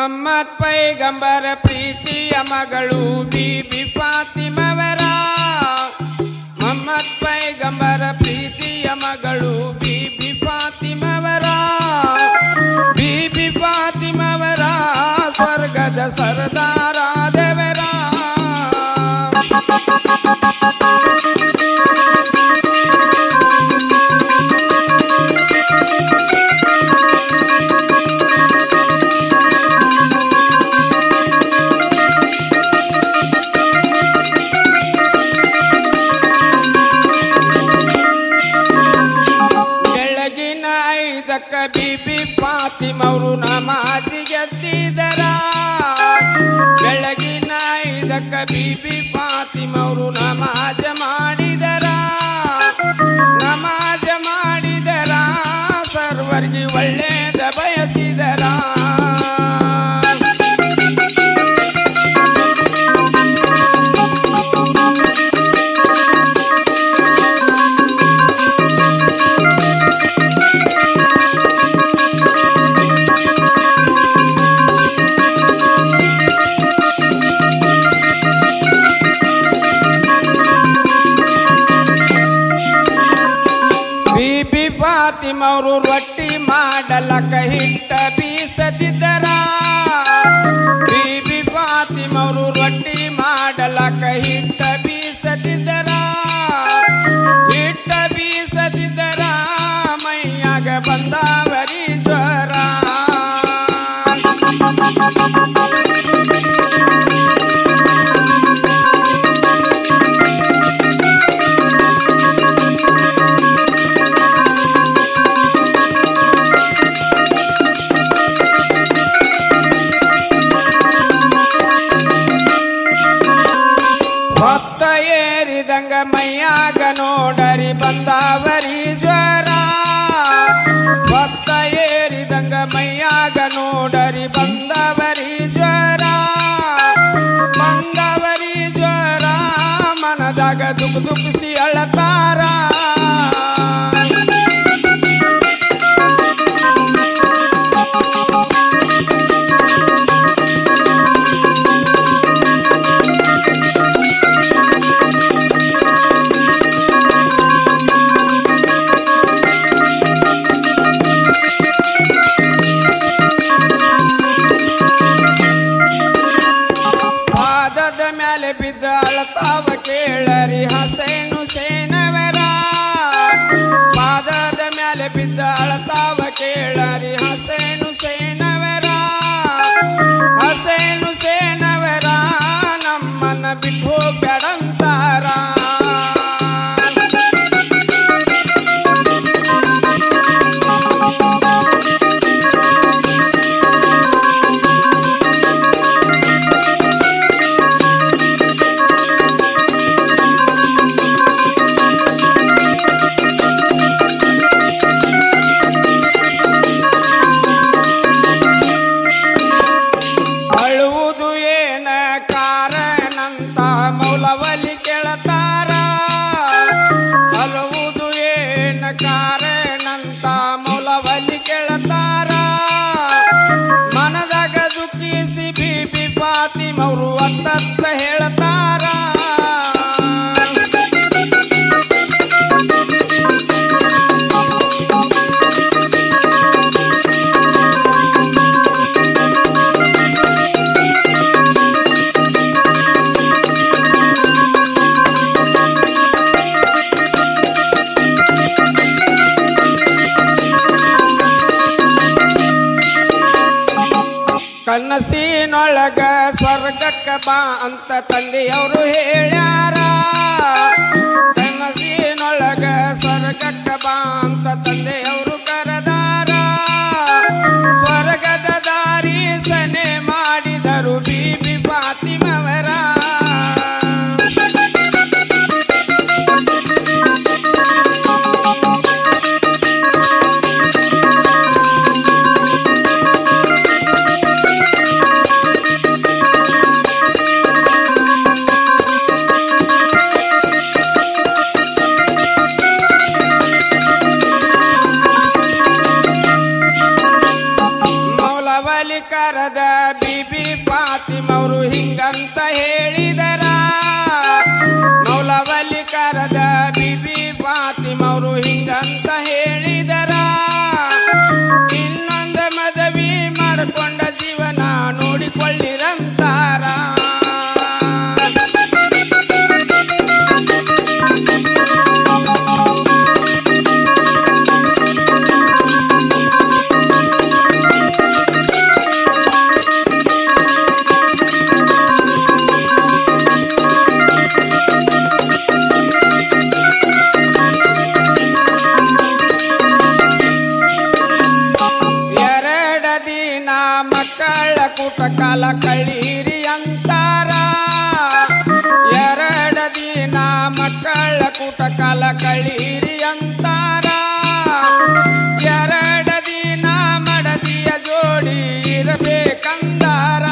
ಮೊಹಮ್ಮದ್ ಪೈಗಂಬರ ಪ್ರೀತಿಯ ಮಗಳು ಬೀಬಿ ಫಾತಿಮವರ. ಮೊಹಮ್ಮದ್ ಪೈಗಂಬರ ಪ್ರೀತಿಯ ಮಗಳು ಬೀಬಿ ಫಾತಿಮವರ. ಬೀಬಿ ಫಾತಿಮವರ ಸ್ವರ್ಗದ ಸರ್ದಾರ ದೇವರ. ಬೀಬಿ ಫಾತಿಮವರು ನಮಾಜಿಗೆದ್ದಿದರ. ಬೆಳಗಿನ 5ಕ್ಕೆ ಬೀಬಿ ಫಾತಿಮವರು ನಮಾಜ ಮಾಡಿದರ. ನಮಾಜ ಮಾಡಿದರ ಸರ್ವರ್ಗಿ ಒಳ್ಳೆಯದ ಬಯಸಿದರ. ಬೀಬಿ ಫಾತಿಮವರು ರೊಟ್ಟಿ ಮಾಡಲಕ ಹಿಟ್ಟ ಬೀಸದಿದ್ದರ. ಬೀಬಿ ಫಾತಿಮವರು ರೊಟ್ಟಿ ಮಾಡಲಕ ಹಿಟ್ಟ ಬೀಸದಿದ್ದರ. ಹಿಟ್ಟ ಬೀಸದಿದ್ದರ ಮೈಯಾಗ ಬಂದಾವರಿ ಜ್ವರ. ಭಕ್ತ ಏರಿದಂಗ ಮೈಯಾಗ ನೋಡರಿ ಬಂದಾವರಿ ಜ್ವರ. ಭಕ್ತ ಏರಿದಂಗ ಮೈಯಾಗ ನೋಡರಿ ಬಂದವರಿ ಜ್ವರ. ಬಂದವರಿ ಜ್ವರ ಮನದಾಗ ದುಃಖಿಸಿ ಅಳತಾರ. ಮ್ಯಾಲೆ ಬಿದ್ದ ಅಳತಾವ ಕೇಳರಿ ಹಸೇನು ಸೇನವರ. ಪಾದದ ಮ್ಯಾಲೆ ಬಿದ್ದ ಅಳತಾವ ಕೇಳರಿ ಹಸೇನು ಸೇನವರ. ಹಸೇನು ಸೇನವರ ನಮ್ಮನ್ನ ಬಿಟ್ಟು ಹೋಗ್ಬೇಡಂತಾರ. ಅಳುವುದು ಏನ ಕಾರಣಂತ ಮೌಲವಲಿ ಕೇಳತಾರ. ಅಳುವುದು ಏನ ಕಾರಣಂತ ಮೌಲವಲಿ ಕೇಳತಾರ. ಮನದಾಗ ದುಃಖಿಸಿ ಬೀಬಿ ಫಾತಿಮವರು ಅತ್ತತ್ತ ಹೇಳ್ತಾರ. ಕನಸಿನೊಳಗ ಸ್ವರ್ಗಕ್ಕ ಬಾ ಅಂತ ತಂದೆಯವರು ಹೇಳ್ಯಾರ. ಕನಸಿನೊಳಗ ಸ್ವರ್ಗಕ್ಕ ಬಾ ಅಂತ ತಂದೆಯವರು ಕರೆದಾರ. ಸ್ವರ್ಗದ ದಾರಿ ಸನೆ ಮಾಡಿದರು ಬೀಬಿ ಫಾತಿಮವರ. ಬಿಬಿ ಫಾತಿಮವರು ಹಿಂಗಂತ ಹೇಳಿದರ ಮೌಲವಲ್ಲಿ ಕರೆದ ಬಿಬಿ ಫಾತಿಮವರು ಹಿಂಗಂತ ಹೇಳಿದರ ಇನ್ನೊಂದು ಮದುವೆ ಮಾಡಿಕೊಂಡ ಜೀವನ ನೋಡಿಕೊಳ್ಳಿರಂತಾರ ಮಕ್ಕಳ ಕೂಟ ಕಾಲ ಕಳೀರಿ ಅಂತಾರ ಎರಡು ದಿನ ಮಕ್ಕಳ ಕೂಟ ಕಾಲ ಕಳೀರಿ ಅಂತಾರ ಎರಡು ದಿನ ಮಡದಿಯ ಜೋಡಿ ಇರಬೇಕಂದಾರ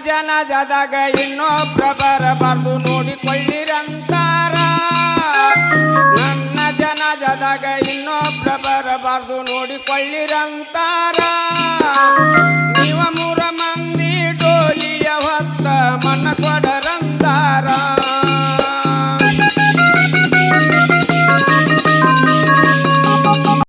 ಜನಜದಾಗ ಇನ್ನೊಬ್ರ ಬರಬಾರ್ದು ನೋಡಿಕೊಳ್ಳಿರಂತಾರ ನನ್ನ ಜನಜದಾಗ ಇನ್ನೊಬ್ರ ಬರಬಾರ್ದು ನೋಡಿಕೊಳ್ಳಿರಂತಾರ